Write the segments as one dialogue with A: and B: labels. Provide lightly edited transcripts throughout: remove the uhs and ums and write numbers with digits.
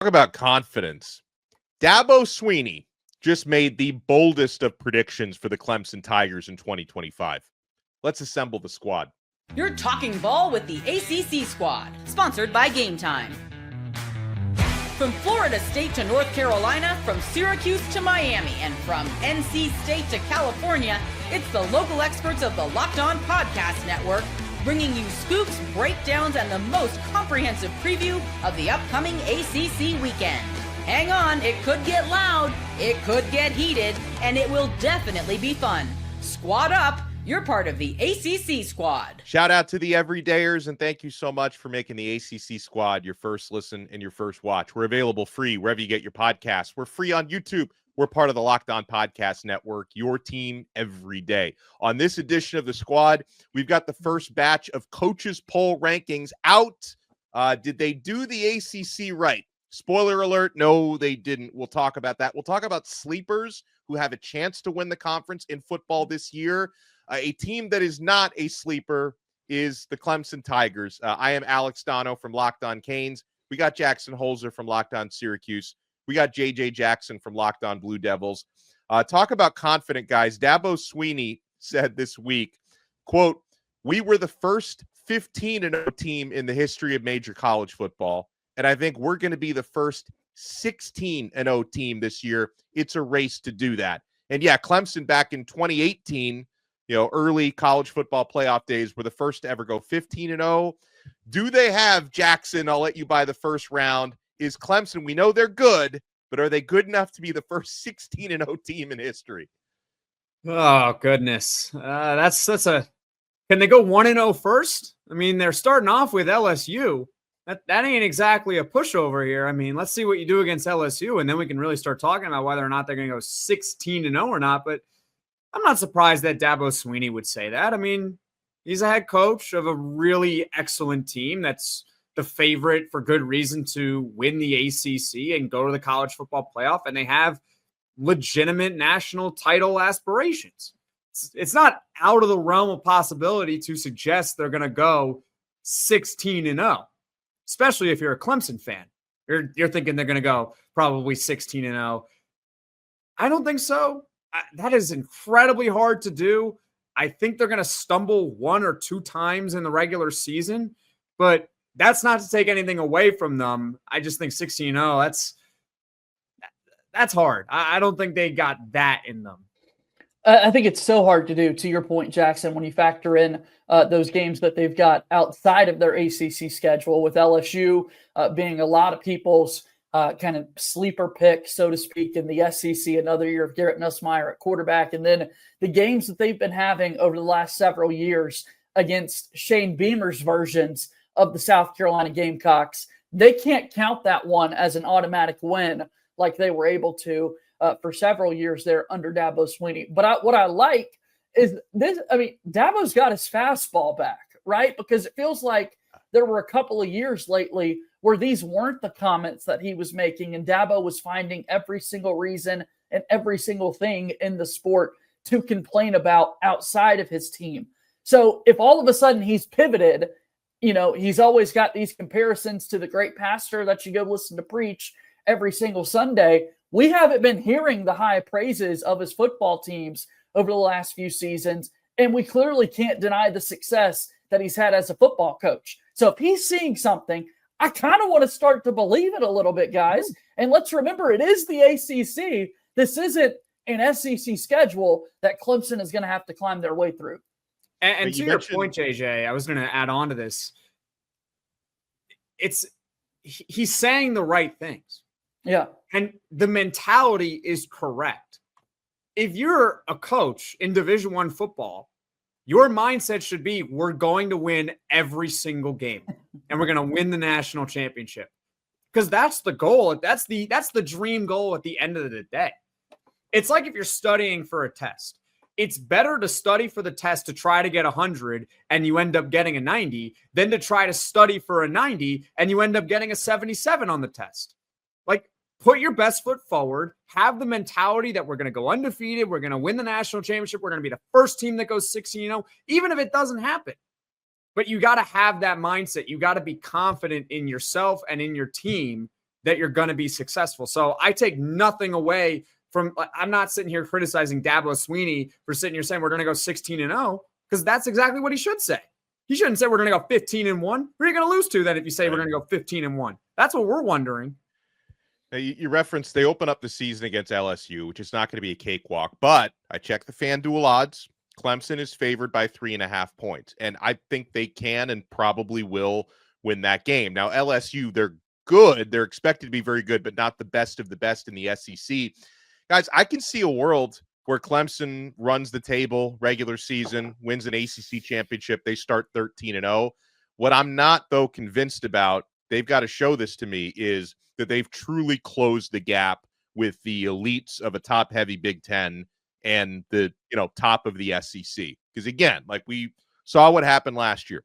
A: Talk about confidence. Dabo Swinney just made the boldest of predictions for the Clemson Tigers in 2025. Let's assemble the squad.
B: You're talking ball with the ACC squad, sponsored by Game Time. From Florida State to North Carolina, from Syracuse to Miami, and from NC State to California, it's the local experts of the Locked On Podcast Network, bringing you scoops, breakdowns, and the most comprehensive preview of the upcoming ACC weekend. Hang on, it could get loud, it could get heated, and it will definitely be fun. Squad up, you're part of the ACC squad.
A: Shout out to the everydayers, and thank you so much for making the ACC squad your first listen and your first watch. We're available free wherever you get your podcasts. We're free on YouTube. We're part of the Locked On Podcast Network, your team every day. On this edition of the squad, we've got the first batch of coaches poll rankings out. Did they do the ACC right? Spoiler alert, no, they didn't. We'll talk about that. We'll talk about sleepers who have a chance to win the conference in football this year. A team that is not a sleeper is the Clemson Tigers. I am Alex Dono from Locked On Canes. We got Jackson Holzer from Locked On Syracuse. We got J.J. Jackson from Locked On Blue Devils. Talk about confident guys. Dabo Swinney said this week, quote, "We were the first 15-0 team in the history of major college football, and I think we're going to be the first 16-0 team this year. It's a race to do that." And yeah, Clemson back in 2018, early college football playoff days, were the first to ever go 15-0. Do they have, Jackson, I'll let you buy the first round, is Clemson, we know they're good, but are they good enough to be the first 16-0 team in history?
C: Oh, goodness. That's a – can they go 1-0 first? I mean, they're starting off with LSU. That ain't exactly a pushover here. I mean, let's see what you do against LSU, and then we can really start talking about whether or not they're going to go 16-0 or not. But I'm not surprised that Dabo Swinney would say that. I mean, he's a head coach of a really excellent team that's the favorite for good reason to win the ACC and go to the college football playoff, and they have legitimate national title aspirations. It's not out of the realm of possibility to suggest they're going to go 16-0. Especially if you're a Clemson fan. You're thinking they're going to go probably 16-0. I don't think so. That is incredibly hard to do. I think they're going to stumble one or two times in the regular season, but that's not to take anything away from them. I just think 16-0, that's hard. I don't think they got that in them.
D: I think it's so hard to do, to your point, Jackson, when you factor in those games that they've got outside of their ACC schedule, with LSU being a lot of people's kind of sleeper pick, so to speak, in the SEC, another year of Garrett Nussmeier at quarterback, and then the games that they've been having over the last several years against Shane Beamer's versions of the South Carolina Gamecocks. They can't count that one as an automatic win like they were able to for several years there under Dabo Swinney. But what I like is this. I mean, Dabo's got his fastball back, right? Because it feels like there were a couple of years lately where these weren't the comments that he was making, and Dabo was finding every single reason and every single thing in the sport to complain about outside of his team. So if all of a sudden he's pivoted, he's always got these comparisons to the great pastor that you go listen to preach every single Sunday. We haven't been hearing the high praises of his football teams over the last few seasons, and we clearly can't deny the success that he's had as a football coach. So if he's seeing something, I kind of want to start to believe it a little bit, guys. And let's remember, it is the ACC. This isn't an SEC schedule that Clemson is going to have to climb their way through.
C: And to your point, JJ, I was going to add on to this. He's saying the right things.
D: Yeah.
C: And the mentality is correct. If you're a coach in Division I football, your mindset should be, we're going to win every single game and we're going to win the national championship. Because that's the goal. That's the dream goal at the end of the day. It's like if you're studying for a test. It's better to study for the test to try to get 100 and you end up getting a 90 than to try to study for a 90 and you end up getting a 77 on the test. Like, put your best foot forward, have the mentality that we're going to go undefeated, we're going to win the national championship, we're going to be the first team that goes 16-0, even if it doesn't happen. But you got to have that mindset. You got to be confident in yourself and in your team that you're going to be successful. So I take nothing away from, I'm not sitting here criticizing Dabo Swinney for sitting here saying we're going to go 16-0, because that's exactly what he should say. He shouldn't say we're going to go 15-1. Who are you going to lose to then if you say we're going to go 15-1? That's what we're wondering.
A: Now, you referenced they open up the season against LSU, which is not going to be a cakewalk, but I checked the FanDuel odds. Clemson is favored by 3.5 points, and I think they can and probably will win that game. Now, LSU, they're good. They're expected to be very good, but not the best of the best in the SEC. Guys, I can see a world where Clemson runs the table regular season, wins an ACC championship. They start 13-0. What I'm not, though, convinced about, they've got to show this to me, is that they've truly closed the gap with the elites of a top-heavy Big Ten and the top of the SEC. Because, again, like we saw what happened last year.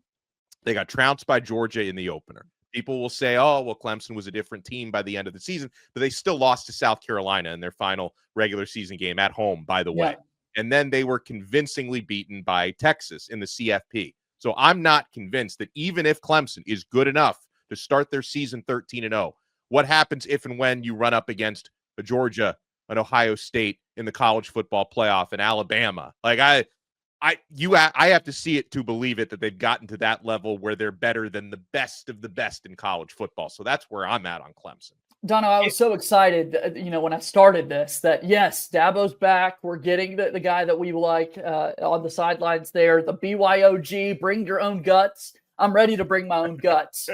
A: They got trounced by Georgia in the opener. People will say, oh, well, Clemson was a different team by the end of the season, but they still lost to South Carolina in their final regular season game at home, by the way. And then they were convincingly beaten by Texas in the CFP. So I'm not convinced that even if Clemson is good enough to start their season 13-0, what happens if and when you run up against a Georgia, an Ohio State in the college football playoff, in Alabama? Like I have to see it to believe it, that they've gotten to that level where they're better than the best of the best in college football. So that's where I'm at on Clemson.
D: Dono, I was so excited, when I started this, that yes, Dabo's back. We're getting the guy that we like on the sidelines there, the BYOG, bring your own guts. I'm ready to bring my own guts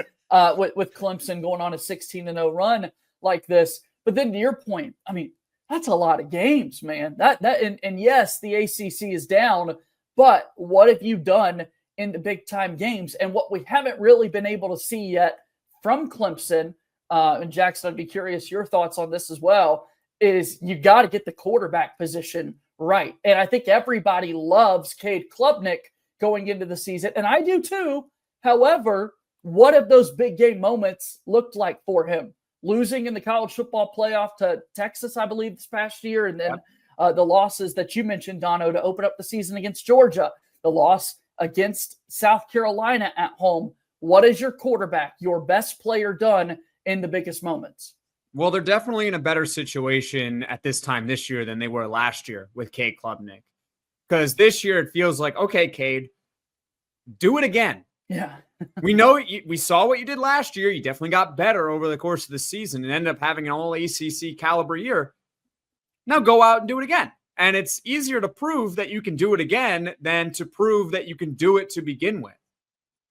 D: with Clemson going on a 16-0 run like this. But then to your point, I mean, that's a lot of games, man. And yes, the ACC is down, but what have you done in the big time games? And what we haven't really been able to see yet from Clemson, and Jackson, I'd be curious your thoughts on this as well, is you got to get the quarterback position right. And I think everybody loves Cade Klubnik going into the season, and I do too. However, what have those big game moments looked like for him? Losing in the college football playoff to Texas, I believe, this past year, and then the losses that you mentioned, Dono, to open up the season against Georgia, the loss against South Carolina at home. What is your quarterback, your best player, done in the biggest moments?
C: Well, they're definitely in a better situation at this time this year than they were last year with Cade Klubnik. Because this year it feels like, okay, Cade, do it again.
D: Yeah.
C: We saw what you did last year. You definitely got better over the course of the season and ended up having an all ACC caliber year. Now go out and do it again. And it's easier to prove that you can do it again than to prove that you can do it to begin with.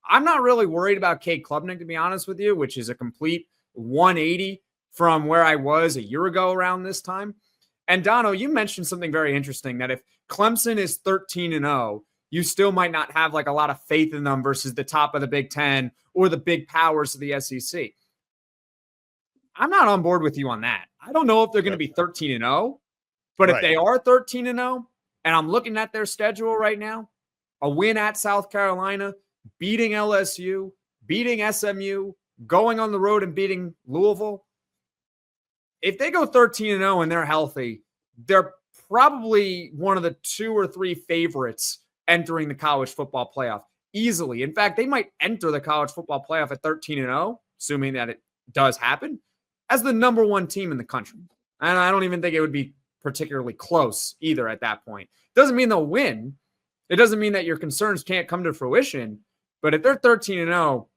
C: I'm not really worried about Cade Klubnik, to be honest with you, which is a complete 180 from where I was a year ago around this time. And Dono, you mentioned something very interesting, that if Clemson is 13-0, you still might not have like a lot of faith in them versus the top of the Big Ten or the big powers of the SEC. I'm not on board with you on that. I don't know if they're going to be 13-0, but if they are 13-0, and I'm looking at their schedule right now, a win at South Carolina, beating LSU, beating SMU, going on the road and beating Louisville. If they go 13-0 and they're healthy, they're probably one of the 2 or 3 favorites entering the college football playoff easily. In fact, they might enter the college football playoff at 13-0, assuming that it does happen, as the number 1 team in the country. And I don't even think it would be particularly close either at that point. Doesn't mean they'll win. It doesn't mean that your concerns can't come to fruition. But if they're 13-0,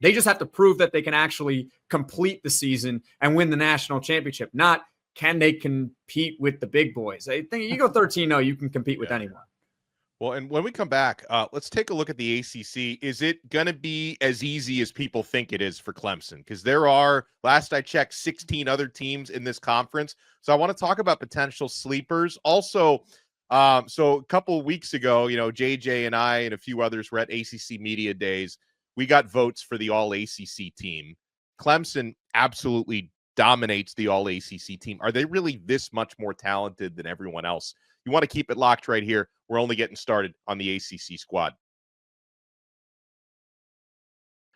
C: they just have to prove that they can actually complete the season and win the national championship. Not can they compete with the big boys. I think you go 13-0, you can compete with anyone.
A: Well, and when we come back, let's take a look at the ACC. Is it going to be as easy as people think it is for Clemson? Because there are, last I checked, 16 other teams in this conference. So I want to talk about potential sleepers. Also, so a couple of weeks ago, JJ and I and a few others were at ACC Media Days. We got votes for the All-ACC team. Clemson absolutely dominates the All-ACC team. Are they really this much more talented than everyone else? You want to keep it locked right here. We're only getting started on the ACC squad.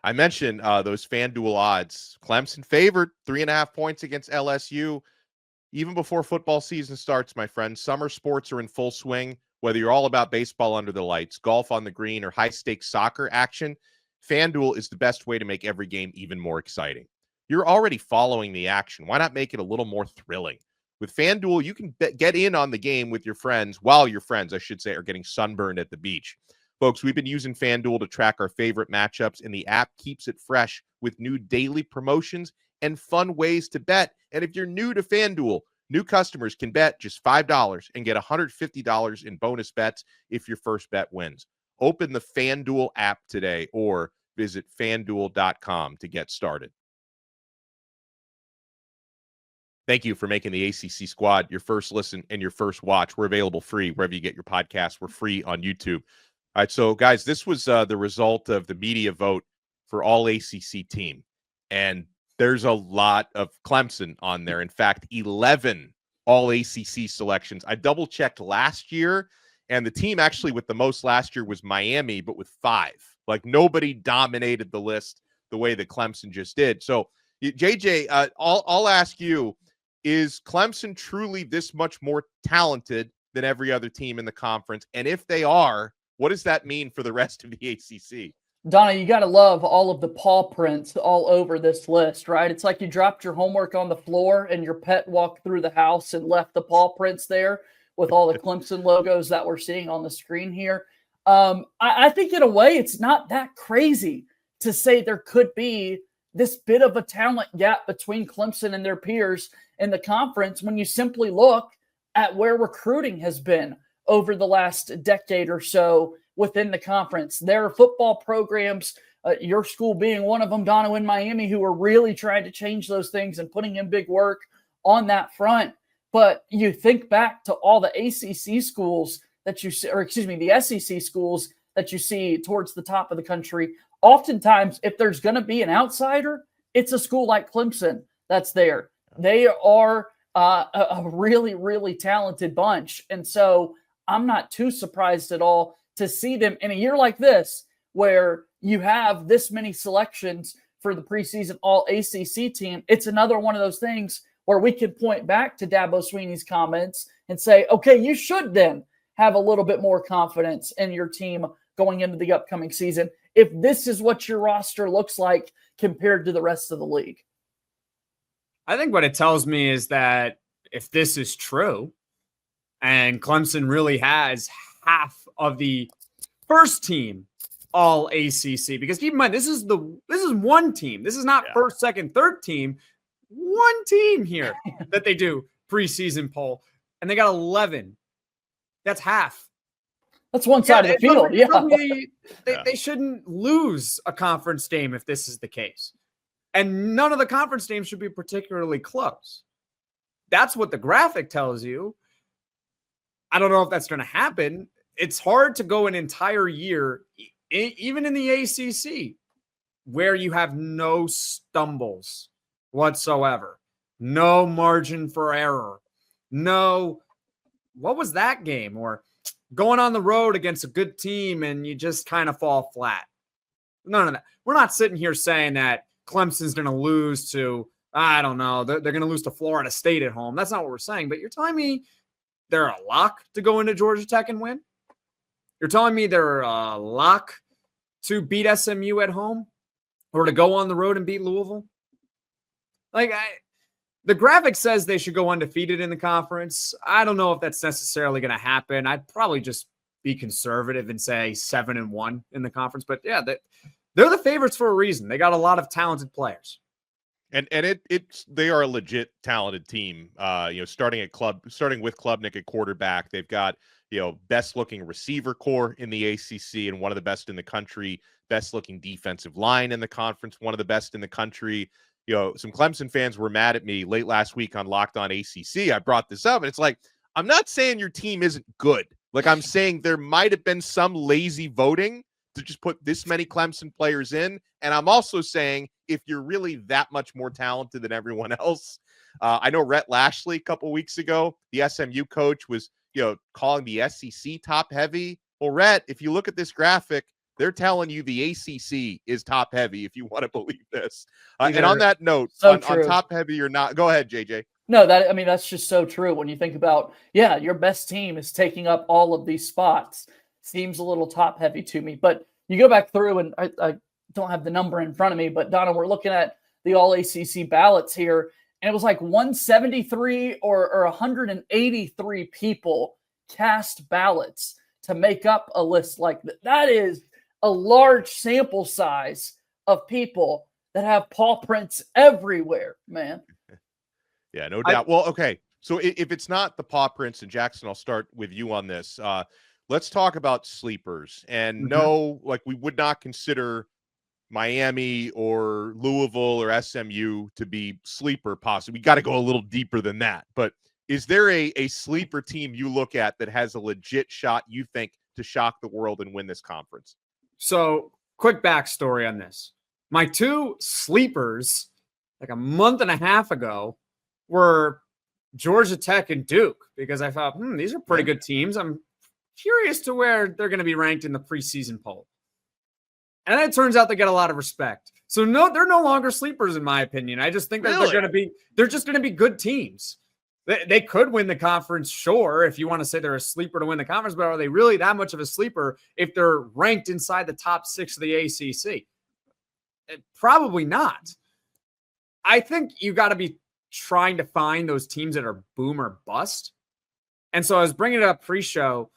A: I mentioned those FanDuel odds. Clemson favored 3.5 points against LSU. Even before football season starts, my friends, summer sports are in full swing. Whether you're all about baseball under the lights, golf on the green, or high-stakes soccer action, FanDuel is the best way to make every game even more exciting. You're already following the action. Why not make it a little more thrilling? With FanDuel, you can get in on the game with your friends while your friends, I should say, are getting sunburned at the beach. Folks, we've been using FanDuel to track our favorite matchups, and the app keeps it fresh with new daily promotions and fun ways to bet. And if you're new to FanDuel, new customers can bet just $5 and get $150 in bonus bets if your first bet wins. Open the FanDuel app today or visit FanDuel.com to get started. Thank you for making the ACC Squad your first listen and your first watch. We're available free wherever you get your podcasts. We're free on YouTube. All right, so guys, this was the result of the media vote for all ACC team. And there's a lot of Clemson on there. In fact, 11 all ACC selections. I double-checked last year, and the team actually with the most last year was Miami, but with 5. Like, nobody dominated the list the way that Clemson just did. So, JJ, I'll ask you, is Clemson truly this much more talented than every other team in the conference? And if they are, what does that mean for the rest of the ACC?
D: Donna, you got to love all of the paw prints all over this list, right? It's like you dropped your homework on the floor and your pet walked through the house and left the paw prints there with all the Clemson logos that we're seeing on the screen here. I think in a way it's not that crazy to say there could be this bit of a talent gap between Clemson and their peers in the conference when you simply look at where recruiting has been over the last decade or so within the conference. There are football programs, your school being one of them, Dono, in Miami, who are really trying to change those things and putting in big work on that front. But you think back to all the ACC schools that you see, or excuse me, the SEC schools that you see towards the top of the country. Oftentimes, if there's going to be an outsider, it's a school like Clemson that's there. They are a really, really talented bunch. And so I'm not too surprised at all to see them in a year like this, where you have this many selections for the preseason all ACC team. It's another one of those things where we can point back to Dabo Swinney's comments and say, okay, you should then have a little bit more confidence in your team going into the upcoming season if this is what your roster looks like compared to the rest of the league.
C: I think what it tells me is that if this is true and Clemson really has half of the first team all ACC, because keep in mind, this is one team. This is not first, second, third team. One team here that they do preseason poll, and they got 11. That's half.
D: That's one side of the field.
C: They shouldn't lose a conference game if this is the case. And none of the conference games should be particularly close. That's what the graphic tells you. I don't know if that's going to happen. It's hard to go an entire year, even in the ACC, where you have no stumbles whatsoever, no margin for error, no, what was that game? Or going on the road against a good team and you just kind of fall flat. None of that. We're not sitting here saying that Clemson's going to lose to, I don't know, they're going to lose to Florida State at home. That's not what we're saying. But you're telling me they're a lock to go into Georgia Tech and win? You're telling me they're a lock to beat SMU at home or to go on the road and beat Louisville? The graphic says they should go undefeated in the conference. I don't know if that's necessarily going to happen. I'd probably just be conservative and say 7-1 in the conference. But yeah, they're the favorites for a reason. They got a lot of talented players.
A: And they are a legit talented team. Starting with Klubnik at quarterback, they've got best looking receiver core in the ACC and one of the best in the country. Best looking defensive line in the conference, one of the best in the country. Some Clemson fans were mad at me late last week on Locked On ACC. I brought this up, and it's like, I'm not saying your team isn't good. Like, I'm saying there might have been some lazy voting to just put this many Clemson players in. And I'm also saying if you're really that much more talented than everyone else, I know Rhett Lashley a couple weeks ago, the SMU coach, was calling the SEC top heavy. Well, Rhett, if you look at this graphic, they're telling you the ACC is top heavy, if you want to believe this. And on that note, on top heavy or not, go ahead, JJ.
D: No, that's just so true. When you think about, your best team is taking up all of these spots. Seems a little top heavy to me, but you go back through, and I don't have the number in front of me, but Donna, we're looking at the all ACC ballots here. And it was like 173 or 183 people cast ballots to make up a list like that. That is a large sample size of people that have paw prints everywhere, man.
A: Yeah, no doubt. Well, okay. So if it's not the paw prints, and Jackson, I'll start with you on this. Let's talk about sleepers. And no, like, we would not consider Miami or Louisville or SMU to be sleeper possibly. We got to go a little deeper than that. But is there a sleeper team you look at that has a legit shot, you think, to shock the world and win this conference?
C: So, quick backstory on this. My two sleepers, like a month and a half ago, were Georgia Tech and Duke, because I thought, these are pretty good teams. I'm curious to where they're going to be ranked in the preseason poll. And it turns out they get a lot of respect. So no, they're no longer sleepers in my opinion. I just think that they're just going to be good teams. They could win the conference, sure, if you want to say they're a sleeper to win the conference, but are they really that much of a sleeper if they're ranked inside the top 6 of the ACC? Probably not. I think you got to be trying to find those teams that are boom or bust. And so I was bringing it up pre-show.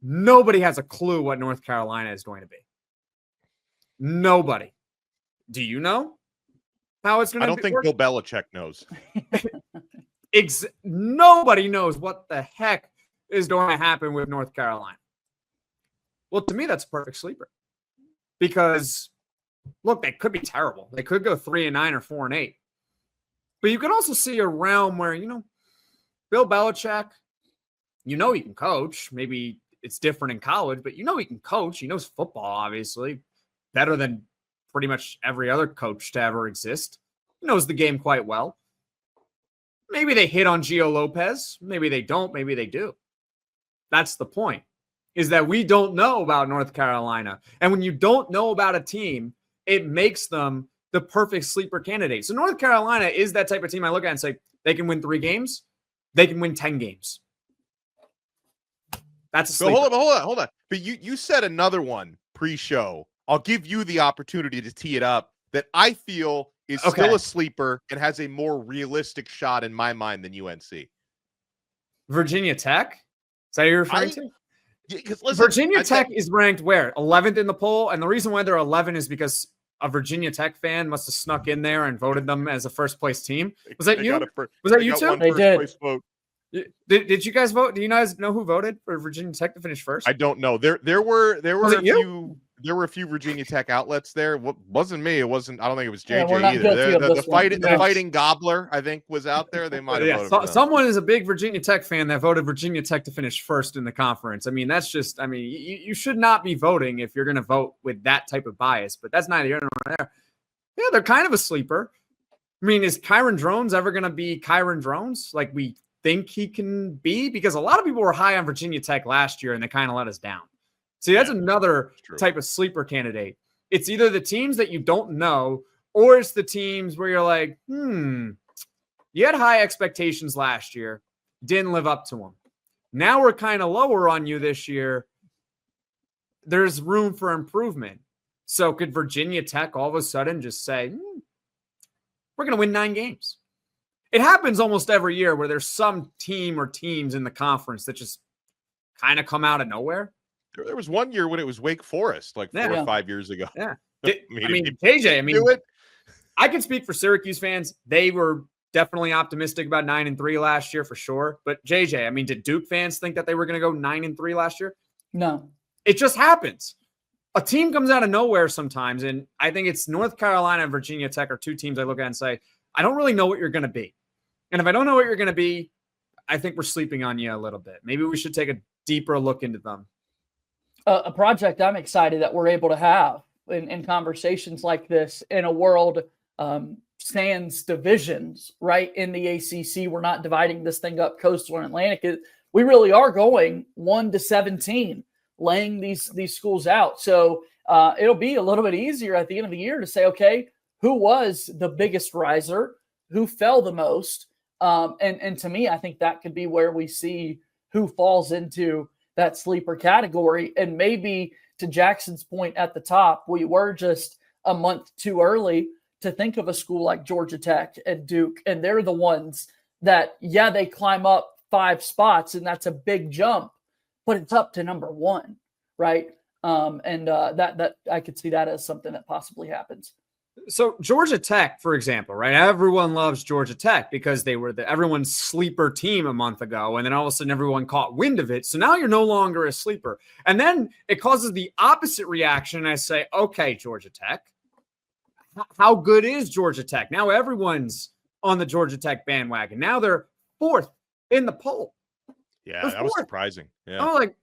C: Nobody has a clue what North Carolina is going to be. Nobody. Do you know how it's going to be?
A: I don't think Bill Belichick knows.
C: Nobody knows what the heck is going to happen with North Carolina. Well, to me, that's a perfect sleeper. Because, look, they could be terrible. They could go 3-9 or 4-8. But you can also see a realm where, Bill Belichick, he can coach. Maybe it's different in college, but he can coach. He knows football, obviously, better than pretty much every other coach to ever exist. He knows the game quite well. Maybe they hit on Gio Lopez. Maybe they don't. Maybe they do. That's the point, is that we don't know about North Carolina. And when you don't know about a team, it makes them the perfect sleeper candidate. So North Carolina is that type of team I look at and say, they can win 3 games. They can win 10 games. That's a sleeper.
A: So hold on. But you said another one pre-show. I'll give you the opportunity to tee it up that I feel is still a sleeper and has a more realistic shot in my mind than UNC.
C: Virginia Tech? Is that what you're referring to?
A: Listen,
C: Virginia Tech is ranked where? 11th in the poll. And the reason why they're 11 is because a Virginia Tech fan must have snuck in there and voted them as a first place team. Was that you? Was that you too?
D: They did.
A: Vote.
C: Did you guys vote? Do you guys know who voted for Virginia Tech to finish first?
A: I don't know. There were a few Virginia Tech outlets there. Wasn't me. It wasn't. I don't think it was JJ either. The fighting gobbler, I think, was out there. They might have voted.
C: Someone is a big Virginia Tech fan that voted Virginia Tech to finish first in the conference. I mean, that's just. I mean, you should not be voting if you're going to vote with that type of bias. But that's neither here nor there. Yeah, they're kind of a sleeper. I mean, is Kyron Drones ever going to be Kyron Drones like we think he can be? Because a lot of people were high on Virginia Tech last year and they kind of let us down. See, that's another type of sleeper candidate. It's either the teams that you don't know, or it's the teams where you're like, you had high expectations last year, didn't live up to them. Now we're kind of lower on you this year. There's room for improvement. So could Virginia Tech all of a sudden just say, we're going to win 9 games? It happens almost every year where there's some team or teams in the conference that just kind of come out of nowhere.
A: There was one year when it was Wake Forest, like 4 or 5 years ago.
C: Yeah. JJ, I can speak for Syracuse fans. They were definitely optimistic about 9-3 last year for sure. But JJ, did Duke fans think that they were going to go 9-3 last year?
D: No.
C: It just happens. A team comes out of nowhere sometimes. And I think it's North Carolina and Virginia Tech are 2 teams I look at and say, I don't really know what you're going to be. And if I don't know what you're going to be, I think we're sleeping on you a little bit. Maybe we should take a deeper look into them.
D: A project I'm excited that we're able to have in conversations like this in a world sans divisions, right? In the ACC, we're not dividing this thing up coastal and Atlantic. We really are going 1-17, laying these schools out. So it'll be a little bit easier at the end of the year to say, okay, who was the biggest riser? Who fell the most? And to me, I think that could be where we see who falls into that sleeper category. And maybe to Jackson's point at the top, we were just a month too early to think of a school like Georgia Tech and Duke, and they're the ones that, yeah, they climb up 5 spots, and that's a big jump, but it's up to number 1, right? That I could see that as something that possibly happens.
C: So Georgia Tech, for example, right? Everyone loves Georgia Tech because they were everyone's sleeper team a month ago, and then all of a sudden everyone caught wind of it. So now you're no longer a sleeper. And then it causes the opposite reaction. I say, okay, Georgia Tech, how good is Georgia Tech? Now everyone's on the Georgia Tech bandwagon. Now they're 4th in the poll.
A: Yeah, that was surprising. Yeah.
C: I was like,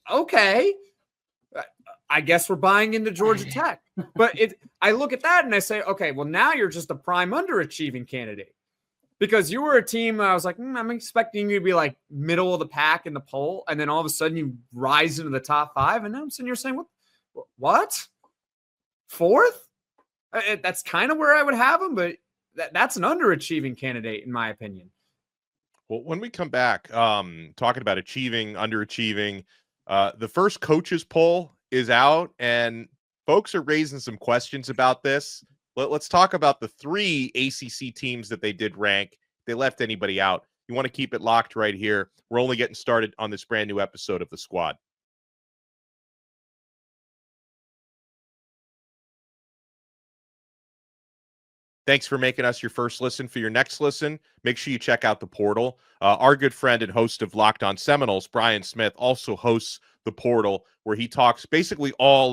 C: okay, I guess we're buying into Georgia Tech. But I look at that and I say, okay, well, now you're just a prime underachieving candidate because you were a team. I was like, I'm expecting you to be like middle of the pack in the poll. And then all of a sudden you rise into the top 5. And now you're saying, what? 4th? That's kind of where I would have them, but that's an underachieving candidate in my opinion.
A: Well, when we come back, talking about achieving, underachieving, the first coaches poll is out, and folks are raising some questions about this. Let's talk about the 3 ACC teams that they did rank. They left anybody out. You want to keep it locked right here. We're only getting started on this brand new episode of The Squad. Thanks for making us your first listen. For your next listen, make sure you check out the portal. Our good friend and host of Locked On Seminoles, Brian Smith, also hosts the portal, where he talks basically all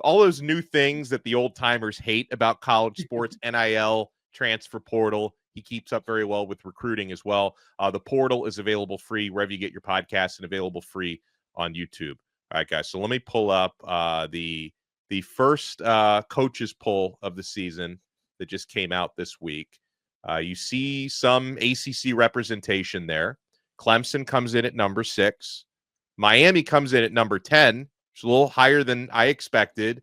A: those new things that the old timers hate about college sports, NIL, transfer portal. He keeps up very well with recruiting as well. The portal is available free wherever you get your podcasts and available free on YouTube. All right, guys. So let me pull up the first coaches poll of the season that just came out this week. You see some ACC representation there. Clemson comes in at number 6. Miami comes in at number 10. It's a little higher than I expected.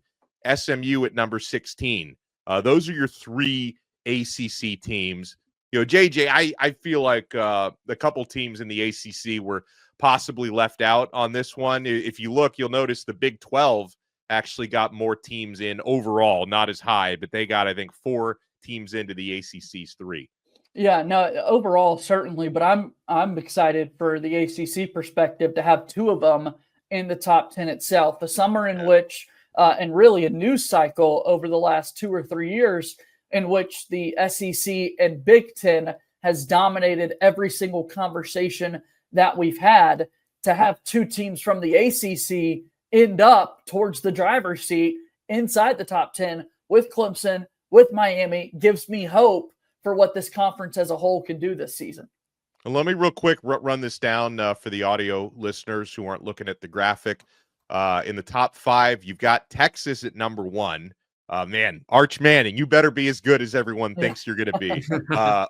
A: SMU at number 16. Those are your 3 ACC teams. You know, JJ, I feel like a couple teams in the ACC were possibly left out on this one. If you look, you'll notice the Big 12 actually got more teams in overall, not as high, but they got, I think, 4 teams into the ACC's 3.
D: Yeah, no, overall, certainly, but I'm excited for the ACC perspective to have 2 of them in the top 10 itself. A summer in which, and really a news cycle over the last 2 or 3 years in which the SEC and Big Ten has dominated every single conversation that we've had. To have 2 teams from the ACC end up towards the driver's seat inside the top 10 with Clemson, with Miami, gives me hope for what this conference as a whole can do this season.
A: And let me real quick run this down for the audio listeners who aren't looking at the graphic. In the top 5, you've got Texas at number 1. Man, Arch Manning, you better be as good as everyone thinks you're going to be.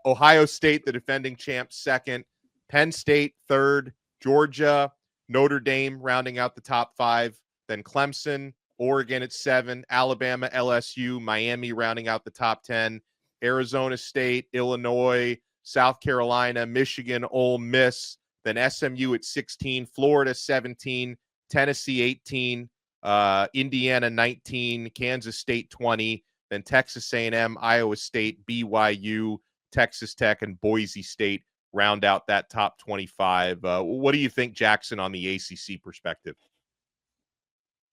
A: Ohio State, the defending champs, 2nd. Penn State, 3rd. Georgia, Notre Dame rounding out the top 5. Then Clemson, Oregon at 7. Alabama, LSU, Miami rounding out the top 10. Arizona State, Illinois, South Carolina, Michigan, Ole Miss, then SMU at 16, Florida 17, Tennessee 18, Indiana 19, Kansas State 20, then Texas A&M, Iowa State, BYU, Texas Tech, and Boise State round out that top 25. What do you think, Jackson, on the ACC perspective?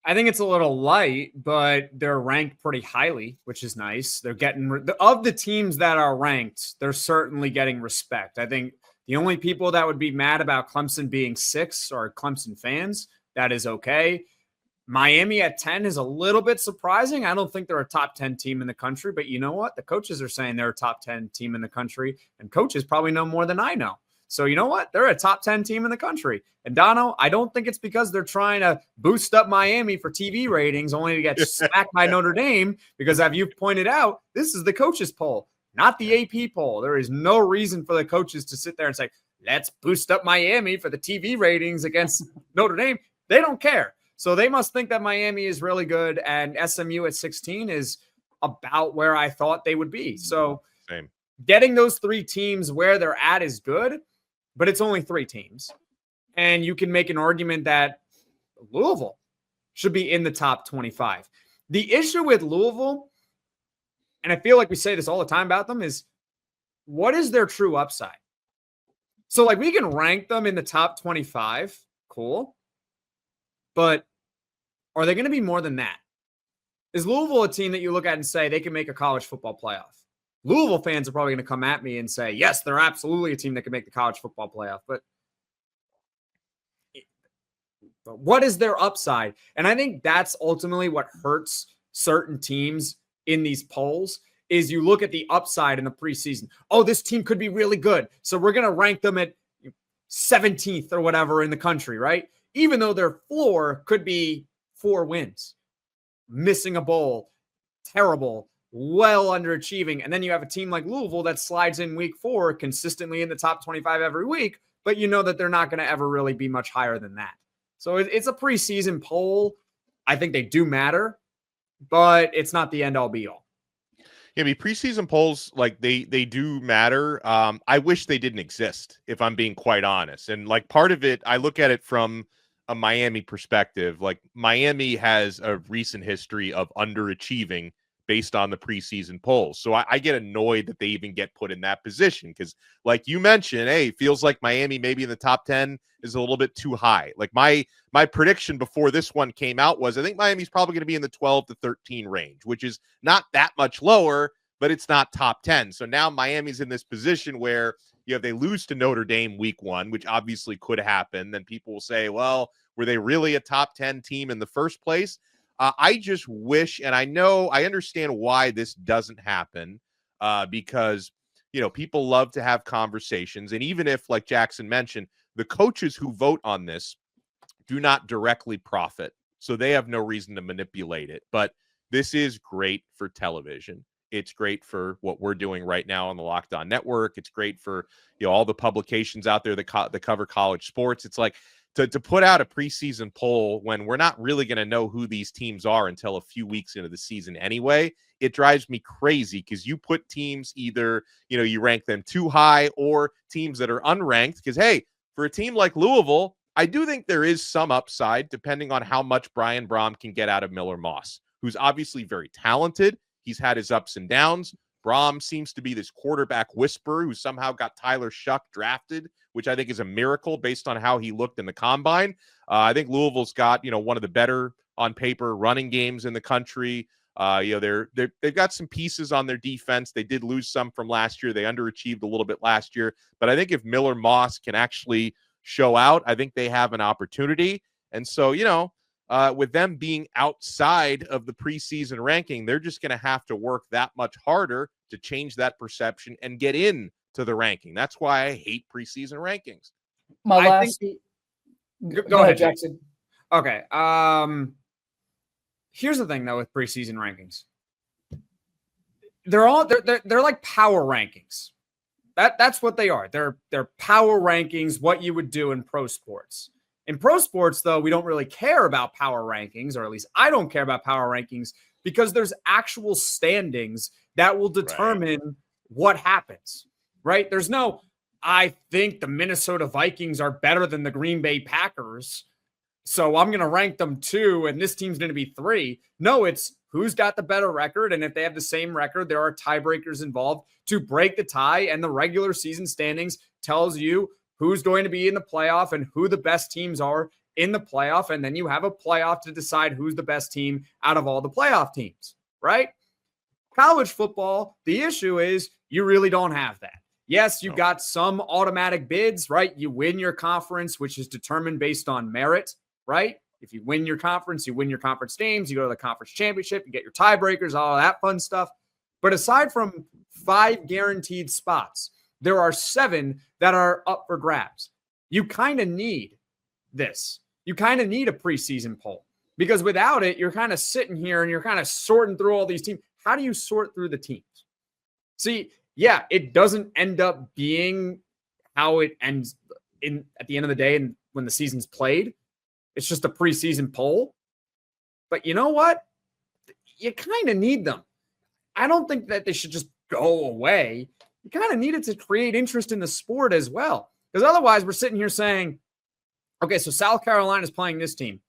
C: I think it's a little light, but they're ranked pretty highly, which is nice. They're getting of the teams that are ranked, they're certainly getting respect. I think the only people that would be mad about Clemson being 6 are Clemson fans. That is okay. Miami at 10 is a little bit surprising. I don't think they're a top 10 team in the country, but you know what? The coaches are saying they're a top 10 team in the country, and coaches probably know more than I know. So you know what? They're a top 10 team in the country. And Dono, I don't think it's because they're trying to boost up Miami for TV ratings only to get smacked by Notre Dame, because as you've pointed out, this is the coaches poll, not the AP poll. There is no reason for the coaches to sit there and say, let's boost up Miami for the TV ratings against Notre Dame. They don't care. So they must think that Miami is really good, and SMU at 16 is about where I thought they would be. So getting those 3 teams where they're at is good, but it's only 3 teams. And you can make an argument that Louisville should be in the top 25. The issue with Louisville and I feel like we say this all the time about them, is what is their true upside? So like we can rank them in the top 25. Cool. But are they going to be more than that? Is Louisville a team that you look at and say they can make a college football playoff? Louisville fans are probably going to come at me and say, yes, they're absolutely a team that can make the college football playoff. But what is their upside? And I think that's ultimately what hurts certain teams in these polls is you look at the upside in the preseason. Oh, this team could be really good, so we're going to rank them at 17th or whatever in the country, right? Even though their floor could be 4 wins, missing a bowl, terrible, well underachieving. And then you have a team like Louisville that slides in week 4 consistently in the top 25 every week, but you know that they're not going to ever really be much higher than that. So it's a preseason poll. I think they do matter, but it's not the end all be all.
A: Yeah, I mean, preseason polls, like they do matter. I wish they didn't exist, if I'm being quite honest. And like part of it, I look at it from a Miami perspective. Like Miami has a recent history of underachieving based on the preseason polls. So I get annoyed that they even get put in that position because, like you mentioned, hey, it feels like Miami maybe in the top 10 is a little bit too high. Like my prediction before this one came out was I think Miami's probably going to be in the 12 to 13 range, which is not that much lower, but it's not top 10. So now Miami's in this position where they lose to Notre Dame week 1, which obviously could happen. Then people will say, well, were they really a top 10 team in the first place? I just wish, and I understand why this doesn't happen because, people love to have conversations. And even if, like Jackson mentioned, the coaches who vote on this do not directly profit, so they have no reason to manipulate it. But this is great for television. It's great for what we're doing right now on the Locked On Network. It's great for all the publications out there that cover college sports. It's like to put out a preseason poll when we're not really going to know who these teams are until a few weeks into the season anyway. It drives me crazy because you put teams either, you rank them too high or teams that are unranked because, hey, for a team like Louisville, I do think there is some upside depending on how much Brian Brom can get out of Miller Moss, who's obviously very talented. He's had his ups and downs. Brom seems to be this quarterback whisperer who somehow got Tyler Shuck drafted, which I think is a miracle based on how he looked in the combine. I think Louisville's got, one of the better on paper running games in the country. They've got some pieces on their defense. They did lose some from last year. They underachieved a little bit last year. But I think if Miller Moss can actually show out, I think they have an opportunity. And so, with them being outside of the preseason ranking, they're just going to have to work that much harder to change that perception and get in to the ranking. That's why I hate preseason rankings.
C: Go ahead, Jackson. Okay. Here's the thing though with preseason rankings. They're like power rankings. That's what they are. They're power rankings, what you would do in pro sports. In pro sports, though, we don't really care about power rankings, or at least I don't care about power rankings because there's actual standings that will determine what happens, right? There's no, I think the Minnesota Vikings are better than the Green Bay Packers, so I'm going to rank them 2, and this team's going to be 3. No, it's who's got the better record, and if they have the same record, there are tiebreakers involved to break the tie, and the regular season standings tells you who's going to be in the playoff and who the best teams are in the playoff. And then you have a playoff to decide who's the best team out of all the playoff teams, right? College football, the issue is you really don't have that. Yes, you've got some automatic bids, right? You win your conference, which is determined based on merit, right? If you win your conference, you win your conference games, you go to the conference championship, you get your tiebreakers, all that fun stuff. But aside from 5 guaranteed spots, there are 7 that are up for grabs. You kind of need this. You kind of need a preseason poll because without it, you're kind of sitting here and you're kind of sorting through all these teams. How do you sort through the teams? See, yeah, it doesn't end up being how it ends at the end of the day and when the season's played. It's just a preseason poll. But you know what? You kind of need them. I don't think that they should just go away. You kind of need it to create interest in the sport as well. Because otherwise we're sitting here saying, okay, so South Carolina is playing this team.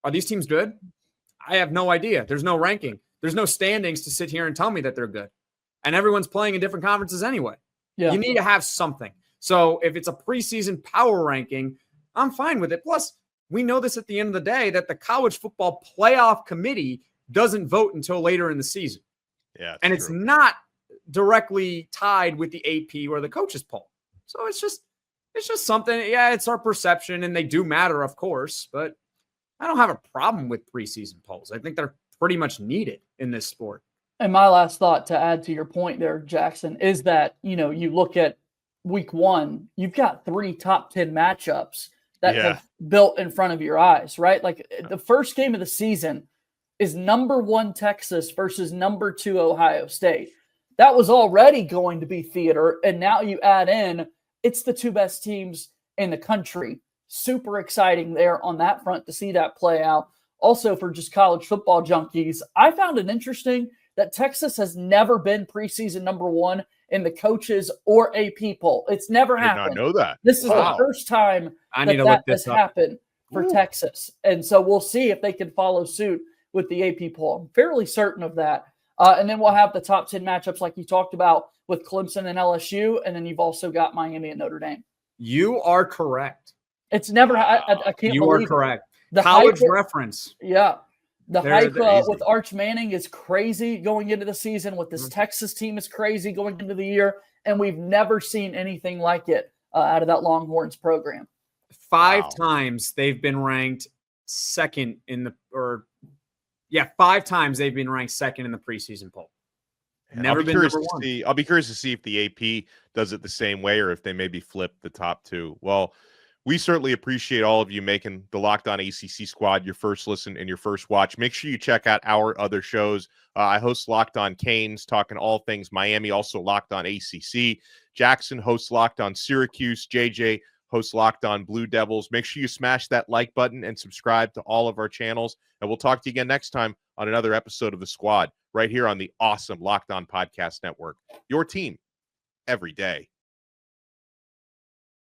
C: Are these teams good? I have no idea. There's no ranking. there's no standings to sit here and tell me that they're good. And everyone's playing in different conferences anyway.
D: Yeah.
C: You need to have something. So if it's a preseason power ranking, I'm fine with it. Plus, we know this at the end of the day that the college football playoff committee doesn't vote until later in the season.
A: Yeah.
C: And it's not directly tied with the AP or the coaches poll. So it's just something. Yeah, it's our perception and they do matter, of course, but I don't have a problem with preseason polls. I think they're pretty much needed in this sport.
D: And my last thought to add to your point there, Jackson, is that, you look at week 1, you've got 3 top 10 matchups that have built in front of your eyes, right? Like the first game of the season is number 1 Texas versus number 2 Ohio State. That was already going to be theater. And now you add in, it's the 2 best teams in the country. Super exciting there on that front to see that play out. Also for just college football junkies, I found it interesting that Texas has never been preseason number 1 in the coaches or AP poll. It's never happened.
A: I did not know that.
D: This is the first time that has happened for Texas. And so we'll see if they can follow suit with the AP poll. I'm fairly certain of that. And then we'll have the top 10 matchups like you talked about with Clemson and LSU. And then you've also got Miami and Notre Dame.
C: You are correct.
D: It's never, I can't
C: You
D: believe
C: are correct.
D: The
C: college
D: hype,
C: reference.
D: Yeah. The hype
C: easy.
D: with Arch Manning is crazy going into the season. With this Texas team is crazy going into the year. And we've never seen anything like it out of that Longhorns program.
C: 5 times they've been ranked second in the, 5 times they've been ranked second in the preseason poll. Never been number 1.
A: I'll be curious to see if the AP does it the same way or if they maybe flip the top 2. Well, we certainly appreciate all of you making the Locked On ACC Squad your first listen and your first watch. Make sure you check out our other shows. I host Locked On Canes, talking all things Miami, also Locked On ACC. Jackson hosts Locked On Syracuse. JJ hosts Locked On Blue Devils. Make sure you smash that like button and subscribe to all of our channels. And we'll talk to you again next time on another episode of The Squad right here on the awesome Locked On Podcast Network. Your team every day.